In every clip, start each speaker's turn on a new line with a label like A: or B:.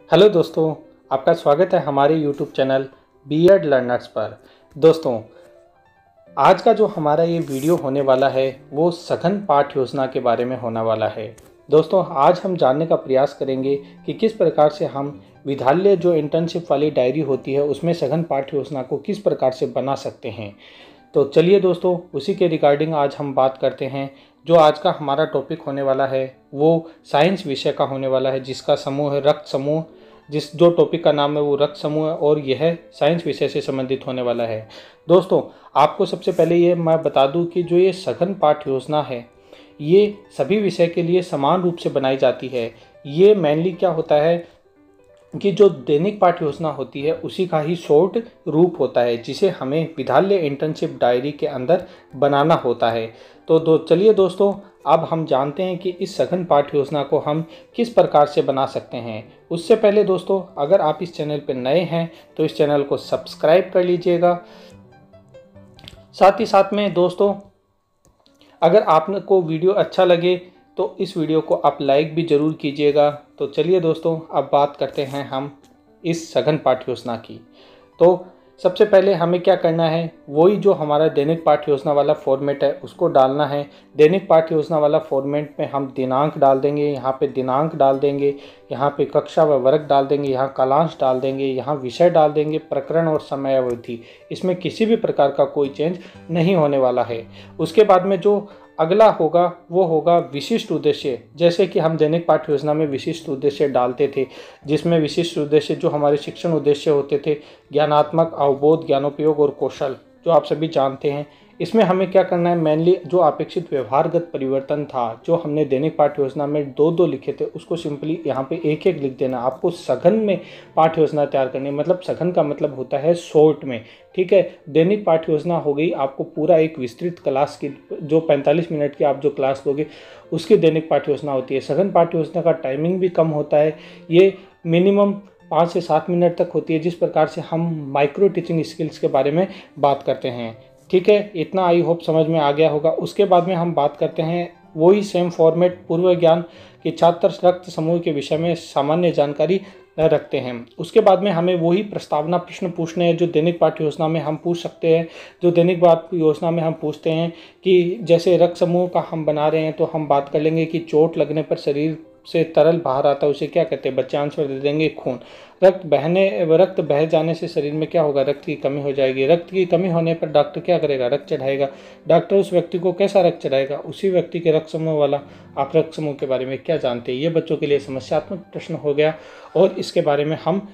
A: Hello दोस्तों, आपका स्वागत है हमारे यूट्यूब चैनल बीएड लर्नर्स पर। दोस्तों, आज का जो हमारा ये वीडियो होने वाला है वो सघन पाठ योजना के बारे में होने वाला है। दोस्तों, आज हम जानने का प्रयास करेंगे कि किस प्रकार से हम विद्यालय जो इंटर्नशिप वाली डायरी होती है उसमें सघन पाठ योजना को किस प्रकार से बना सकते हैं। तो चलिए दोस्तों, उसी के रिगार्डिंग आज हम बात करते हैं। जो आज का हमारा टॉपिक होने वाला है वो साइंस विषय का होने वाला है, जिसका समूह है रक्त समूह। जो टॉपिक का नाम है वो रक्त समूह है और यह साइंस विषय से संबंधित होने वाला है। दोस्तों, आपको सबसे पहले ये मैं बता दूं कि जो ये सघन पाठ योजना है ये सभी विषय के लिए समान रूप से बनाई जाती है। ये मेनली क्या होता है कि जो दैनिक पाठ योजना होती है उसी का ही शॉर्ट रूप होता है, जिसे हमें विद्यालय इंटर्नशिप डायरी के अंदर बनाना होता है। तो चलिए दोस्तों, अब हम जानते हैं कि इस सघन पाठ योजना को हम किस प्रकार से बना सकते हैं। उससे पहले दोस्तों, अगर आप इस चैनल पर नए हैं तो इस चैनल को सब्सक्राइब कर लीजिएगा। साथ ही साथ में दोस्तों, अगर आपको वीडियो अच्छा लगे तो इस वीडियो को आप लाइक भी ज़रूर कीजिएगा। तो चलिए दोस्तों, अब बात करते हैं हम इस सघन पाठ योजना की। तो सबसे पहले हमें क्या करना है, वही जो हमारा दैनिक पाठ योजना वाला फॉर्मेट है उसको डालना है। दैनिक पाठ योजना वाला फॉर्मेट में हम दिनांक डाल देंगे, यहाँ पे दिनांक डाल देंगे, यहाँ पे कक्षा व वर्ग डाल देंगे, यहाँ कालांश डाल देंगे, यहाँ विषय डाल देंगे, प्रकरण और समय अवधि। इसमें किसी भी प्रकार का कोई चेंज नहीं होने वाला है। उसके बाद में जो अगला होगा वो होगा विशिष्ट उद्देश्य। जैसे कि हम दैनिक पाठ्य योजना में विशिष्ट उद्देश्य डालते थे, जिसमें विशिष्ट उद्देश्य जो हमारे शिक्षण उद्देश्य होते थे, ज्ञानात्मक, अवबोध, ज्ञानोपयोग और कौशल, जो आप सभी जानते हैं। इसमें हमें क्या करना है, मेनली जो अपेक्षित व्यवहारगत परिवर्तन था जो हमने दैनिक पाठ्य योजना में दो लिखे थे उसको सिंपली यहाँ पे एक लिख देना। आपको सघन में पाठ्य योजना तैयार करनी है, मतलब सघन का मतलब होता है शॉर्ट में। ठीक है, दैनिक पाठ्य योजना हो गई आपको पूरा एक विस्तृत क्लास की, जो 45 मिनट की आप जो क्लास लोगे उसकी दैनिक पाठ्य योजना होती है। सघन पाठ्य योजना का टाइमिंग भी कम होता है, ये मिनिमम 5 से 7 मिनट तक होती है, जिस प्रकार से हम माइक्रो टीचिंग स्किल्स के बारे में बात करते हैं। ठीक है, इतना आई होप समझ में आ गया होगा। उसके बाद में हम बात करते हैं वही सेम फॉर्मेट पूर्व ज्ञान के छात्र रक्त समूह के विषय में सामान्य जानकारी रखते हैं। उसके बाद में हमें वही प्रस्तावना प्रश्न पूछने हैं जो दैनिक पाठ्य योजना में हम पूछ सकते हैं। जो दैनिक पाठ्य योजना में हम पूछते हैं कि जैसे रक्त समूह का हम बना रहे हैं तो हम बात कर लेंगे कि चोट लगने पर शरीर से तरल बाहर आता है, उसे क्या कहते हैं। बच्चे आंसर दे देंगे खून। रक्त बह जाने से शरीर में क्या होगा, रक्त की कमी हो जाएगी। रक्त की कमी होने पर डॉक्टर क्या करेगा, रक्त चढ़ाएगा। डॉक्टर उस व्यक्ति को कैसा रक्त चढ़ाएगा, उसी व्यक्ति के रक्त समूह वाला। आप रक्त समूह के बारे में क्या जानते हैं, ये बच्चों के लिए समस्यात्मक प्रश्न हो गया। और इसके बारे में हम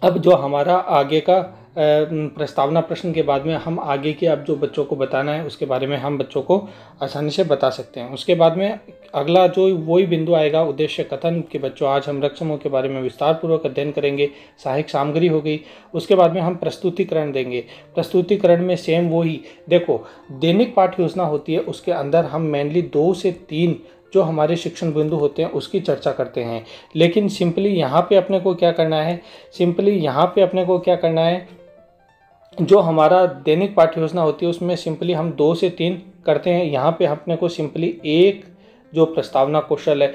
A: अब जो हमारा आगे का प्रस्तावना प्रश्न के बाद में हम आगे के अब जो बच्चों को बताना है उसके बारे में हम बच्चों को आसानी से बता सकते हैं। उसके बाद में अगला जो वही बिंदु आएगा उद्देश्य कथन के बच्चों, आज हम रक्त समूह के बारे में विस्तार पूर्वक अध्ययन करेंगे। सहायक सामग्री हो गई। उसके बाद में हम प्रस्तुतिकरण देंगे। प्रस्तुतिकरण में सेम वही, देखो दैनिक पाठ्य योजना होती है उसके अंदर हम मेनली 2 से 3 जो हमारे शिक्षण बिंदु होते हैं उसकी चर्चा करते हैं। लेकिन सिंपली यहाँ पे अपने को क्या करना है, जो हमारा दैनिक पाठ्य योजना होती है उसमें सिंपली हम 2 से 3 करते हैं। यहाँ पे अपने को सिंपली एक जो प्रस्तावना कौशल है,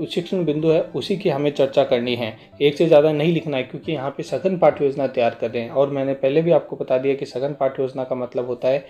A: शिक्षण बिंदु है, उसी की हमें चर्चा करनी है। एक से ज़्यादा नहीं लिखना है, क्योंकि यहाँ पे सघन पाठ्य योजना तैयार कर रहे हैं। और मैंने पहले भी आपको बता दिया कि सघन पाठ्य योजना का मतलब होता है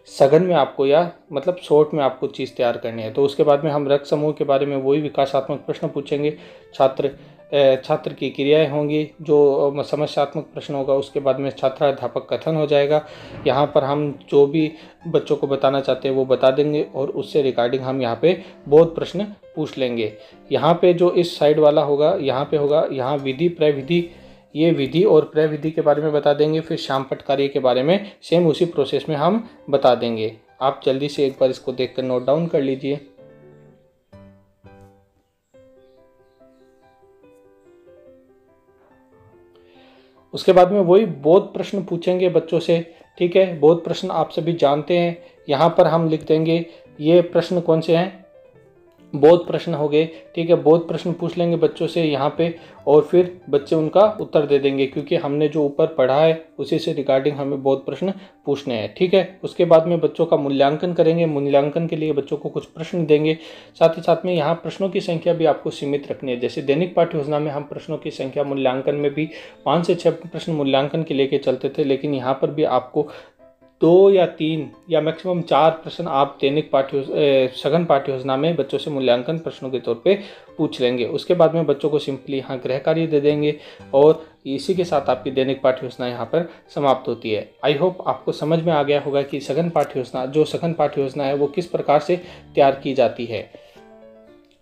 A: सघन में आपको, या मतलब शॉर्ट में आपको चीज़ तैयार करनी है। तो उसके बाद में हम रक्त समूह के बारे में वही विकासात्मक प्रश्न पूछेंगे। छात्र की क्रियाएं होंगी, जो समस्यात्मक प्रश्न होगा। उसके बाद में छात्राध्यापक कथन हो जाएगा। यहाँ पर हम जो भी बच्चों को बताना चाहते हैं वो बता देंगे और उससे रिगार्डिंग हम यहाँ पे बहुत प्रश्न पूछ लेंगे। यहाँ पे जो इस साइड वाला होगा, यहाँ विधि प्रविधि, ये विधि और प्रविधि के बारे में बता देंगे। फिर शामपट कार्य के बारे में सेम उसी प्रोसेस में हम बता देंगे। आप जल्दी से एक बार इसको देखकर नोट डाउन कर लीजिए। उसके बाद में वही बोध प्रश्न पूछेंगे बच्चों से। ठीक है, बोध प्रश्न आप सभी जानते हैं। यहाँ पर हम लिख देंगे ये प्रश्न कौन से हैं, बहुत प्रश्न हो गए, ठीक है, बहुत प्रश्न पूछ लेंगे बच्चों से यहाँ पे और फिर बच्चे उनका उत्तर दे देंगे, क्योंकि हमने जो ऊपर पढ़ा है उसी से रिगार्डिंग हमें बहुत प्रश्न पूछने हैं, ठीक है। उसके बाद में बच्चों का मूल्यांकन करेंगे, मूल्यांकन के लिए बच्चों को कुछ प्रश्न देंगे। साथ ही साथ में यहाँ प्रश्नों की संख्या भी आपको सीमित रखनी है। जैसे दैनिक पाठ्य योजना में हम प्रश्नों की संख्या मूल्यांकन में भी 5 से 6 प्रश्न मूल्यांकन के लेके चलते थे, लेकिन यहाँ पर भी आपको 2 या 3 या मैक्सिमम 4 प्रश्न आप दैनिक सघन पाठ्य योजना में बच्चों से मूल्यांकन प्रश्नों के तौर पे पूछ लेंगे। उसके बाद में बच्चों को सिंपली यहाँ गृह कार्य दे देंगे और इसी के साथ आपकी दैनिक पाठ्य योजना यहाँ पर समाप्त होती है। आई होप आपको समझ में आ गया होगा कि सघन पाठ्य योजना है वो किस प्रकार से तैयार की जाती है।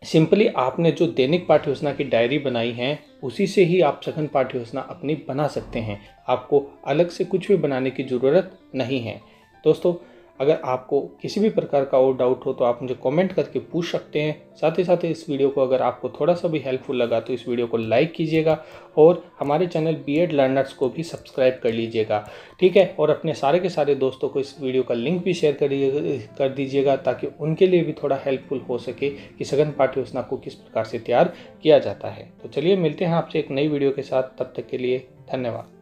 A: सिंपली आपने जो दैनिक पाठ्य योजना की डायरी बनाई है उसी से ही आप सघन पाठ्य योजना अपनी बना सकते हैं। आपको अलग से कुछ भी बनाने की ज़रूरत नहीं है। दोस्तों, अगर आपको किसी भी प्रकार का और डाउट हो तो आप मुझे कमेंट करके पूछ सकते हैं। साथ ही साथ इस वीडियो को अगर आपको थोड़ा सा भी हेल्पफुल लगा तो इस वीडियो को लाइक कीजिएगा और हमारे चैनल B.Ed लर्नर्स को भी सब्सक्राइब कर लीजिएगा, ठीक है। और अपने सारे के सारे दोस्तों को इस वीडियो का लिंक भी शेयर कर दीजिएगा ताकि उनके लिए भी थोड़ा हेल्पफुल हो सके कि सघन पाठ्य योजना को किस प्रकार से तैयार किया जाता है। तो चलिए मिलते हैं आपसे एक नई वीडियो के साथ, तब तक के लिए धन्यवाद।